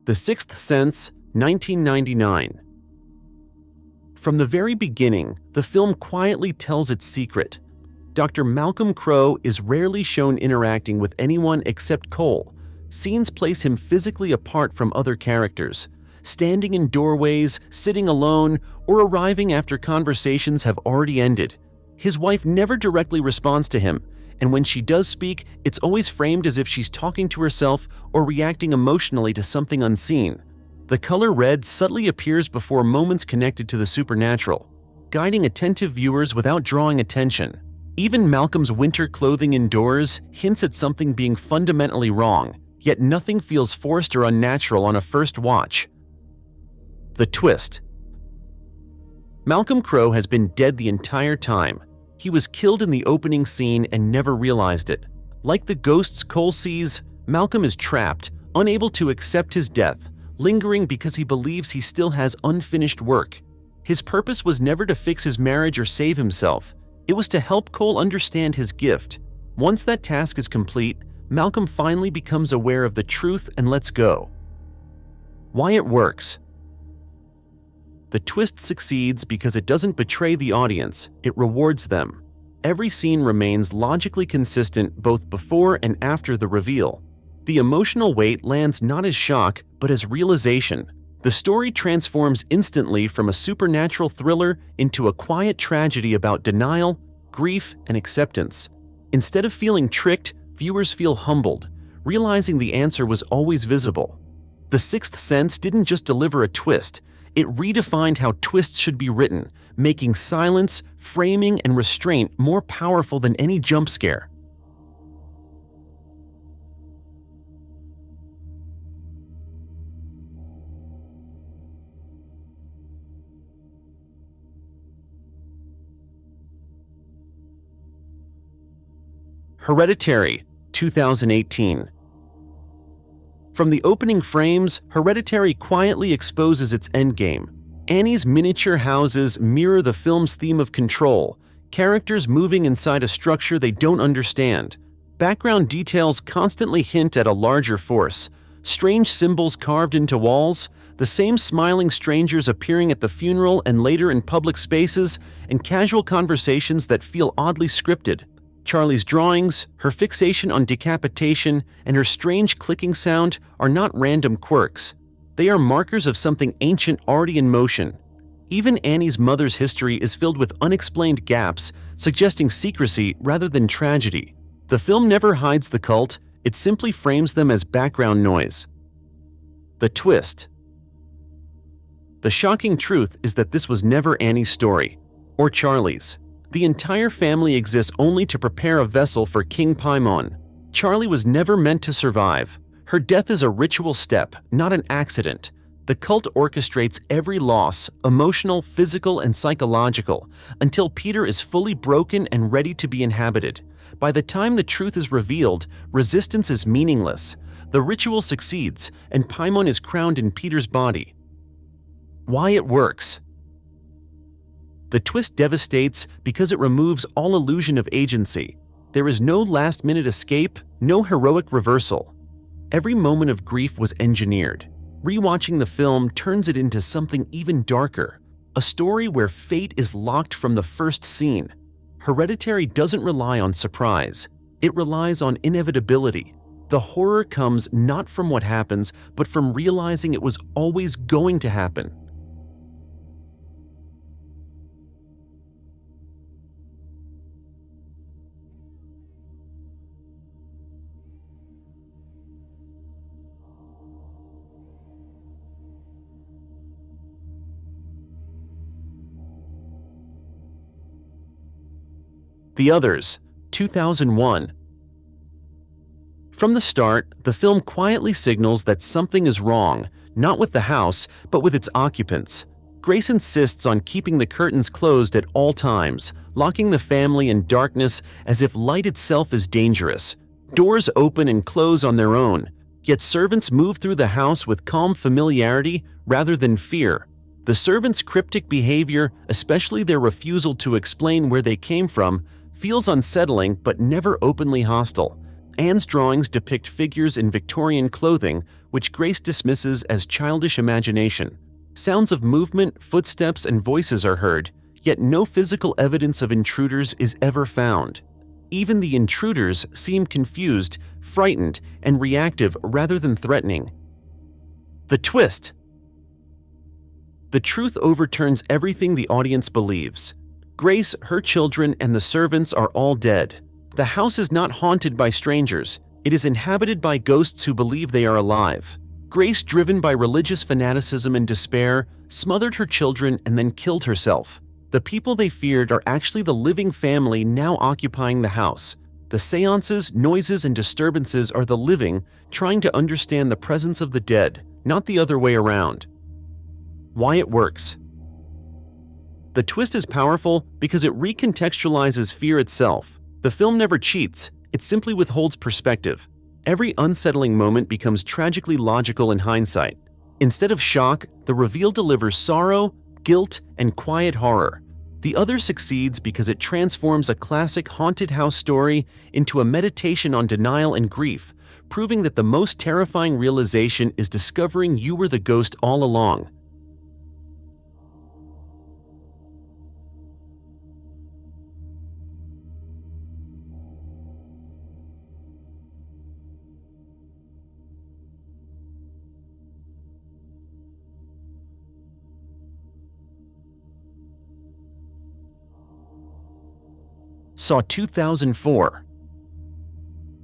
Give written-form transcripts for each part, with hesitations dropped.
The Sixth Sense, 1999. From the very beginning, the film quietly tells its secret. Dr. Malcolm Crowe is rarely shown interacting with anyone except Cole. Scenes place him physically apart from other characters, standing in doorways, sitting alone, or arriving after conversations have already ended. His wife never directly responds to him, and when she does speak, it's always framed as if she's talking to herself or reacting emotionally to something unseen. The color red subtly appears before moments connected to the supernatural, guiding attentive viewers without drawing attention. Even Malcolm's winter clothing indoors hints at something being fundamentally wrong, yet nothing feels forced or unnatural on a first watch. The twist. Malcolm Crowe has been dead the entire time. He was killed in the opening scene and never realized it. Like the ghosts Cole sees, Malcolm is trapped, unable to accept his death, lingering because he believes he still has unfinished work. His purpose was never to fix his marriage or save himself. It was to help Cole understand his gift. Once that task is complete, Malcolm finally becomes aware of the truth and lets go. Why it works. The twist succeeds because it doesn't betray the audience, it rewards them. Every scene remains logically consistent both before and after the reveal. The emotional weight lands not as shock, but as realization. The story transforms instantly from a supernatural thriller into a quiet tragedy about denial, grief, and acceptance. Instead of feeling tricked, viewers feel humbled, realizing the answer was always visible. The Sixth Sense didn't just deliver a twist, it redefined how twists should be written, making silence, framing, and restraint more powerful than any jump scare. Hereditary, 2018. From the opening frames, Hereditary quietly exposes its endgame. Annie's miniature houses mirror the film's theme of control, characters moving inside a structure they don't understand. Background details constantly hint at a larger force. Strange symbols carved into walls, the same smiling strangers appearing at the funeral and later in public spaces, and casual conversations that feel oddly scripted. Charlie's drawings, her fixation on decapitation, and her strange clicking sound are not random quirks. They are markers of something ancient already in motion. Even Annie's mother's history is filled with unexplained gaps, suggesting secrecy rather than tragedy. The film never hides the cult, it simply frames them as background noise. The twist. The shocking truth is that this was never Annie's story, or Charlie's. The entire family exists only to prepare a vessel for King Paimon. Charlie was never meant to survive. Her death is a ritual step, not an accident. The cult orchestrates every loss, emotional, physical, and psychological, until Peter is fully broken and ready to be inhabited. By the time the truth is revealed, resistance is meaningless. The ritual succeeds, and Paimon is crowned in Peter's body. Why it works. The twist devastates because it removes all illusion of agency. There is no last-minute escape, no heroic reversal. Every moment of grief was engineered. Rewatching the film turns it into something even darker, a story where fate is locked from the first scene. Hereditary doesn't rely on surprise. It relies on inevitability. The horror comes not from what happens, but from realizing it was always going to happen. The Others, 2001. From the start, the film quietly signals that something is wrong, not with the house, but with its occupants. Grace insists on keeping the curtains closed at all times, locking the family in darkness as if light itself is dangerous. Doors open and close on their own, yet servants move through the house with calm familiarity rather than fear. The servants' cryptic behavior, especially their refusal to explain where they came from, feels unsettling but never openly hostile. Anne's drawings depict figures in Victorian clothing, which Grace dismisses as childish imagination. Sounds of movement, footsteps, and voices are heard, yet no physical evidence of intruders is ever found. Even the intruders seem confused, frightened, and reactive rather than threatening. The twist. The truth overturns everything the audience believes. Grace, her children, and the servants are all dead. The house is not haunted by strangers. It is inhabited by ghosts who believe they are alive. Grace, driven by religious fanaticism and despair, smothered her children and then killed herself. The people they feared are actually the living family now occupying the house. The seances, noises, and disturbances are the living trying to understand the presence of the dead, not the other way around. Why it works. The twist is powerful because it recontextualizes fear itself. The film never cheats, it simply withholds perspective. Every unsettling moment becomes tragically logical in hindsight. Instead of shock, the reveal delivers sorrow, guilt, and quiet horror. The Other succeeds because it transforms a classic haunted house story into a meditation on denial and grief, proving that the most terrifying realization is discovering you were the ghost all along. Saw 2004.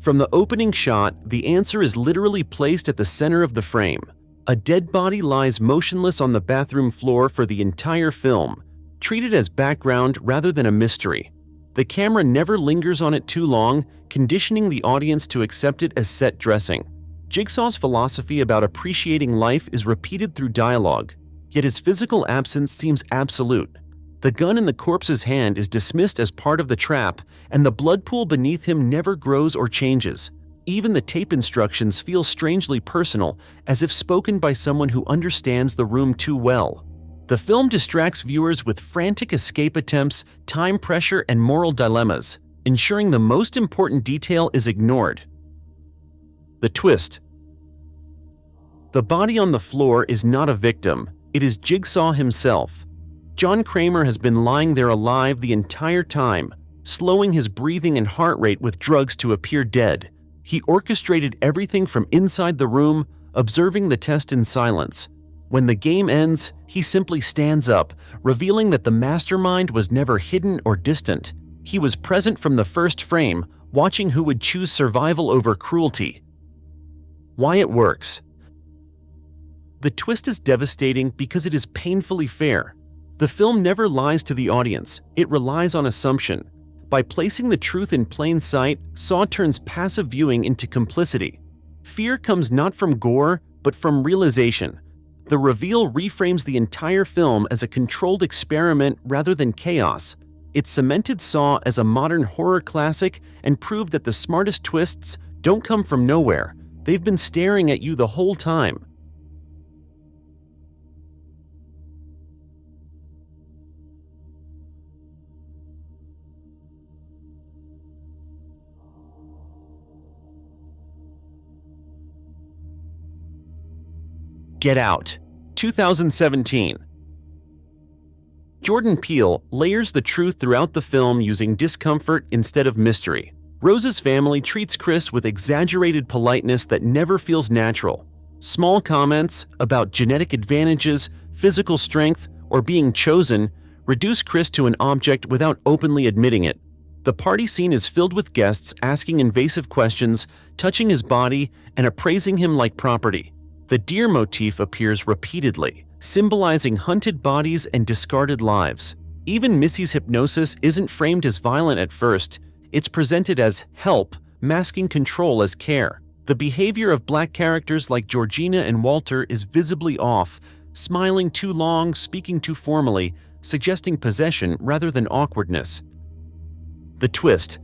From the opening shot, the answer is literally placed at the center of the frame. A dead body lies motionless on the bathroom floor for the entire film, treated as background rather than a mystery. The camera never lingers on it too long, conditioning the audience to accept it as set dressing. Jigsaw's philosophy about appreciating life is repeated through dialogue, yet his physical absence seems absolute. The gun in the corpse's hand is dismissed as part of the trap, and the blood pool beneath him never grows or changes. Even the tape instructions feel strangely personal, as if spoken by someone who understands the room too well. The film distracts viewers with frantic escape attempts, time pressure, and moral dilemmas, ensuring the most important detail is ignored. The twist. The body on the floor is not a victim, it is Jigsaw himself. John Kramer has been lying there alive the entire time, slowing his breathing and heart rate with drugs to appear dead. He orchestrated everything from inside the room, observing the test in silence. When the game ends, he simply stands up, revealing that the mastermind was never hidden or distant. He was present from the first frame, watching who would choose survival over cruelty. Why it works. The twist is devastating because it is painfully fair. The film never lies to the audience, it relies on assumption. By placing the truth in plain sight, Saw turns passive viewing into complicity. Fear comes not from gore, but from realization. The reveal reframes the entire film as a controlled experiment rather than chaos. It cemented Saw as a modern horror classic and proved that the smartest twists don't come from nowhere. They've been staring at you the whole time. Get Out, 2017. Jordan Peele layers the truth throughout the film using discomfort instead of mystery. Rose's family treats Chris with exaggerated politeness that never feels natural. Small comments about genetic advantages, physical strength, or being chosen reduce Chris to an object without openly admitting it. The party scene is filled with guests asking invasive questions, touching his body, and appraising him like property. The deer motif appears repeatedly, symbolizing hunted bodies and discarded lives. Even Missy's hypnosis isn't framed as violent at first, it's presented as help, masking control as care. The behavior of black characters like Georgina and Walter is visibly off, smiling too long, speaking too formally, suggesting possession rather than awkwardness. The twist.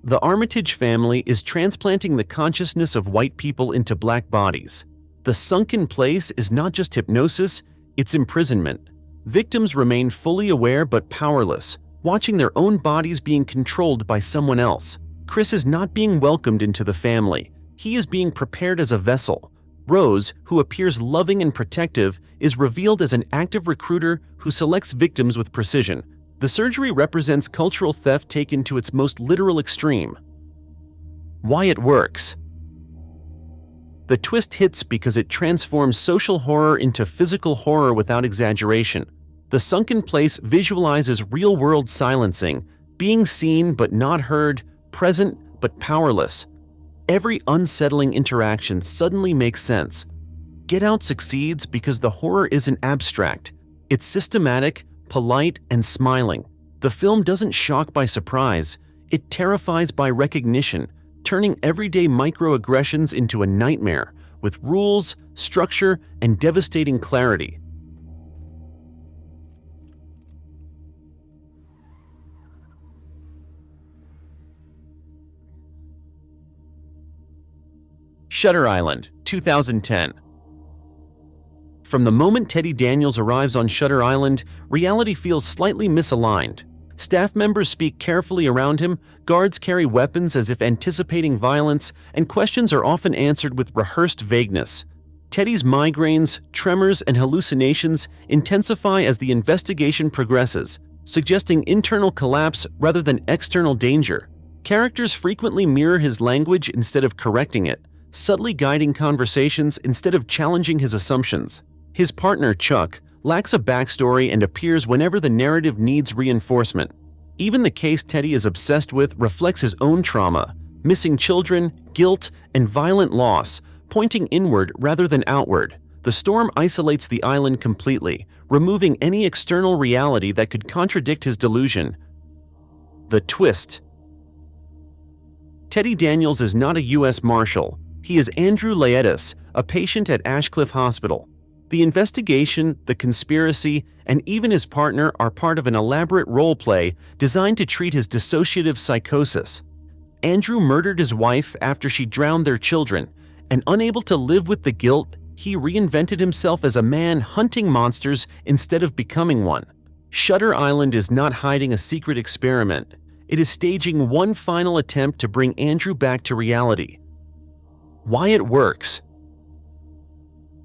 The Armitage family is transplanting the consciousness of white people into black bodies. The sunken place is not just hypnosis, it's imprisonment. Victims remain fully aware but powerless, watching their own bodies being controlled by someone else. Chris is not being welcomed into the family. He is being prepared as a vessel. Rose, who appears loving and protective, is revealed as an active recruiter who selects victims with precision. The surgery represents cultural theft taken to its most literal extreme. Why it works. The twist hits because it transforms social horror into physical horror without exaggeration. The sunken place visualizes real-world silencing, being seen but not heard, present but powerless. Every unsettling interaction suddenly makes sense. Get Out succeeds because the horror isn't abstract. It's systematic, polite, and smiling. The film doesn't shock by surprise. It terrifies by recognition, turning everyday microaggressions into a nightmare with rules, structure, and devastating clarity. Shutter Island, 2010. From the moment Teddy Daniels arrives on Shutter Island, reality feels slightly misaligned. Staff members speak carefully around him, guards carry weapons as if anticipating violence, and questions are often answered with rehearsed vagueness. Teddy's migraines, tremors, and hallucinations intensify as the investigation progresses, suggesting internal collapse rather than external danger. Characters frequently mirror his language instead of correcting it, subtly guiding conversations instead of challenging his assumptions. His partner, Chuck, lacks a backstory and appears whenever the narrative needs reinforcement. Even the case Teddy is obsessed with reflects his own trauma, missing children, guilt, and violent loss, pointing inward rather than outward. The storm isolates the island completely, removing any external reality that could contradict his delusion. The twist. Teddy Daniels is not a U.S. Marshal. He is Andrew Laeddis, a patient at Ashcliff Hospital. The investigation, the conspiracy, and even his partner are part of an elaborate role play designed to treat his dissociative psychosis. Andrew murdered his wife after she drowned their children, and unable to live with the guilt, he reinvented himself as a man hunting monsters instead of becoming one. Shutter Island is not hiding a secret experiment. It is staging one final attempt to bring Andrew back to reality. Why it works.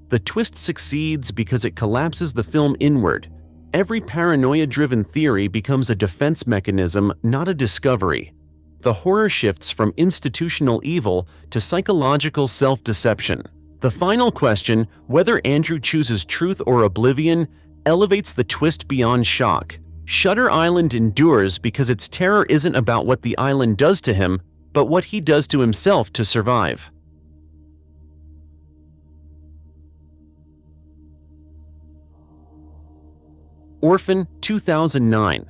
The twist succeeds because it collapses the film inward. Every paranoia-driven theory becomes a defense mechanism, not a discovery. The horror shifts from institutional evil to psychological self-deception. The final question, whether Andrew chooses truth or oblivion, elevates the twist beyond shock. Shutter Island endures because its terror isn't about what the island does to him, but what he does to himself to survive. Orphan, 2009.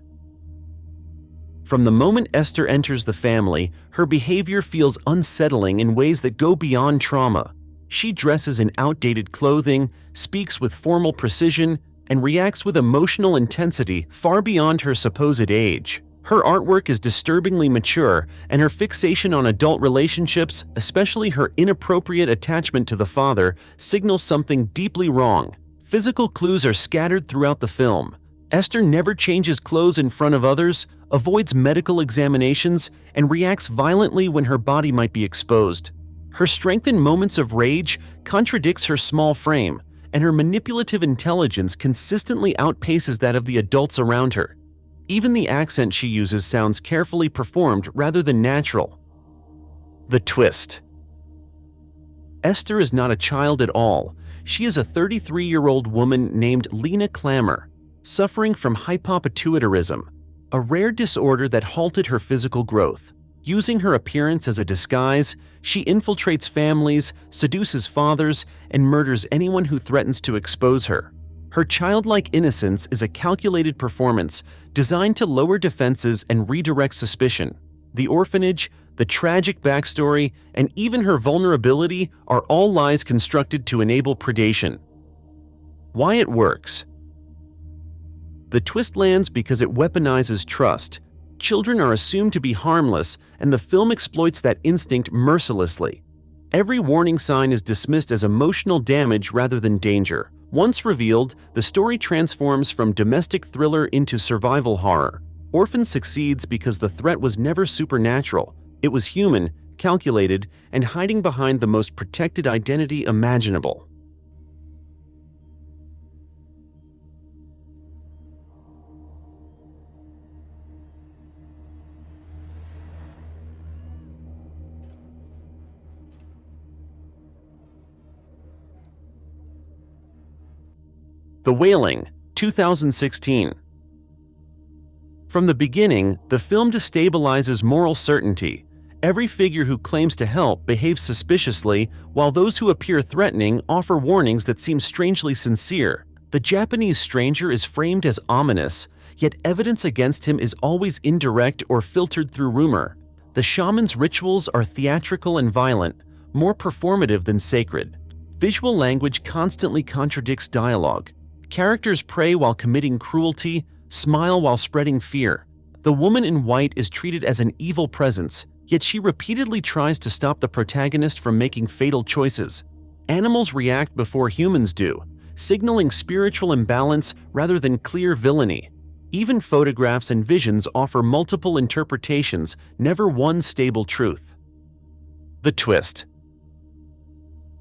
From the moment Esther enters the family, her behavior feels unsettling in ways that go beyond trauma. She dresses in outdated clothing, speaks with formal precision, and reacts with emotional intensity far beyond her supposed age. Her artwork is disturbingly mature, and her fixation on adult relationships, especially her inappropriate attachment to the father, signals something deeply wrong. Physical clues are scattered throughout the film. Esther never changes clothes in front of others, avoids medical examinations, and reacts violently when her body might be exposed. Her strength in moments of rage contradicts her small frame, and her manipulative intelligence consistently outpaces that of the adults around her. Even the accent she uses sounds carefully performed rather than natural. The twist. Esther is not a child at all. She is a 33-year-old woman named Lena Klammer, suffering from hypopituitarism, a rare disorder that halted her physical growth. Using her appearance as a disguise, she infiltrates families, seduces fathers, and murders anyone who threatens to expose her. Her childlike innocence is a calculated performance designed to lower defenses and redirect suspicion. The orphanage, the tragic backstory, and even her vulnerability are all lies constructed to enable predation. Why it works. The twist lands because it weaponizes trust. Children are assumed to be harmless, and the film exploits that instinct mercilessly. Every warning sign is dismissed as emotional damage rather than danger. Once revealed, the story transforms from domestic thriller into survival horror. Orphan succeeds because the threat was never supernatural. It was human, calculated, and hiding behind the most protected identity imaginable. The Wailing, 2016. From the beginning, the film destabilizes moral certainty. Every figure who claims to help behaves suspiciously, while those who appear threatening offer warnings that seem strangely sincere. The Japanese stranger is framed as ominous, yet evidence against him is always indirect or filtered through rumor. The shaman's rituals are theatrical and violent, more performative than sacred. Visual language constantly contradicts dialogue. Characters pray while committing cruelty, smile while spreading fear. The woman in white is treated as an evil presence, yet she repeatedly tries to stop the protagonist from making fatal choices. Animals react before humans do, signaling spiritual imbalance rather than clear villainy. Even photographs and visions offer multiple interpretations, never one stable truth. The twist.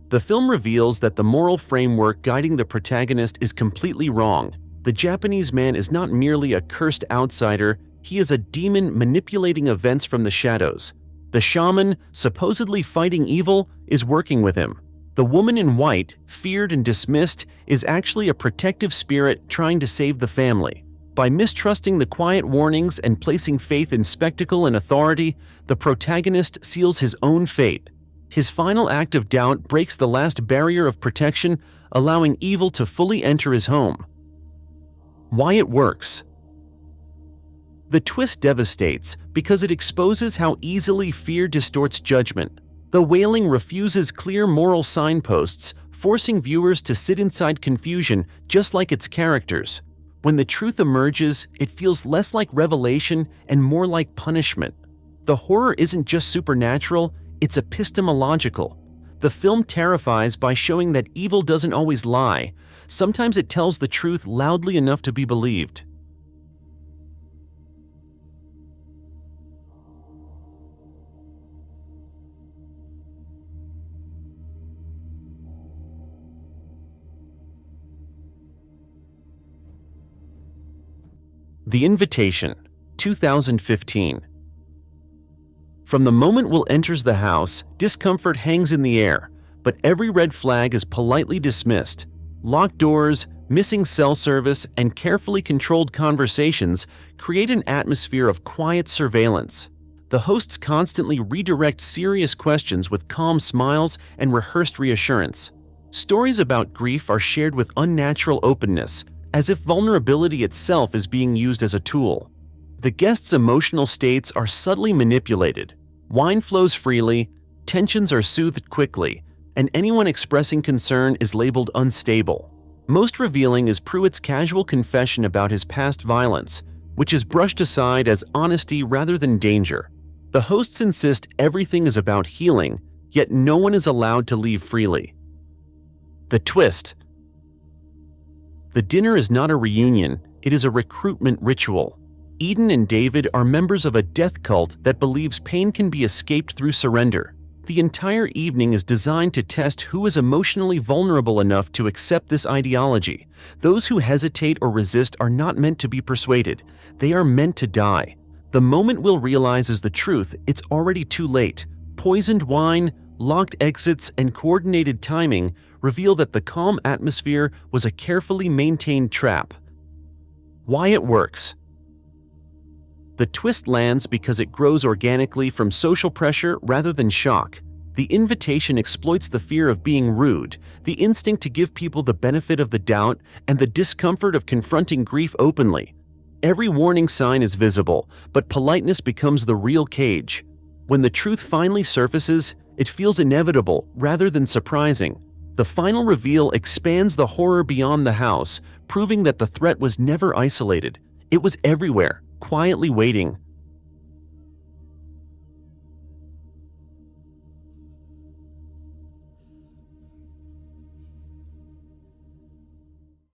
The film reveals that the moral framework guiding the protagonist is completely wrong. The Japanese man is not merely a cursed outsider, he is a demon manipulating events from the shadows. The shaman, supposedly fighting evil, is working with him. The woman in white, feared and dismissed, is actually a protective spirit trying to save the family. By mistrusting the quiet warnings and placing faith in spectacle and authority, the protagonist seals his own fate. His final act of doubt breaks the last barrier of protection, allowing evil to fully enter his home. Why it works. The twist devastates because it exposes how easily fear distorts judgment. The Wailing refuses clear moral signposts, forcing viewers to sit inside confusion just like its characters. When the truth emerges, it feels less like revelation and more like punishment. The horror isn't just supernatural, it's epistemological. The film terrifies by showing that evil doesn't always lie. Sometimes it tells the truth loudly enough to be believed. The Invitation, 2015. From the moment Will enters the house, discomfort hangs in the air, but every red flag is politely dismissed. Locked doors, missing cell service, and carefully controlled conversations create an atmosphere of quiet surveillance. The hosts constantly redirect serious questions with calm smiles and rehearsed reassurance. Stories about grief are shared with unnatural openness, as if vulnerability itself is being used as a tool. The guests' emotional states are subtly manipulated. Wine flows freely, tensions are soothed quickly, and anyone expressing concern is labeled unstable. Most revealing is Pruitt's casual confession about his past violence, which is brushed aside as honesty rather than danger. The hosts insist everything is about healing, yet no one is allowed to leave freely. The twist. The dinner is not a reunion, it is a recruitment ritual. Eden and David are members of a death cult that believes pain can be escaped through surrender. The entire evening is designed to test who is emotionally vulnerable enough to accept this ideology. Those who hesitate or resist are not meant to be persuaded. They are meant to die. The moment Will realizes the truth, it's already too late. Poisoned wine, locked exits, and coordinated timing reveal that the calm atmosphere was a carefully maintained trap. Why it works. The twist lands because it grows organically from social pressure rather than shock. The invitation exploits the fear of being rude, the instinct to give people the benefit of the doubt, and the discomfort of confronting grief openly. Every warning sign is visible, but politeness becomes the real cage. When the truth finally surfaces, it feels inevitable rather than surprising. The final reveal expands the horror beyond the house, proving that the threat was never isolated. It was everywhere, quietly waiting.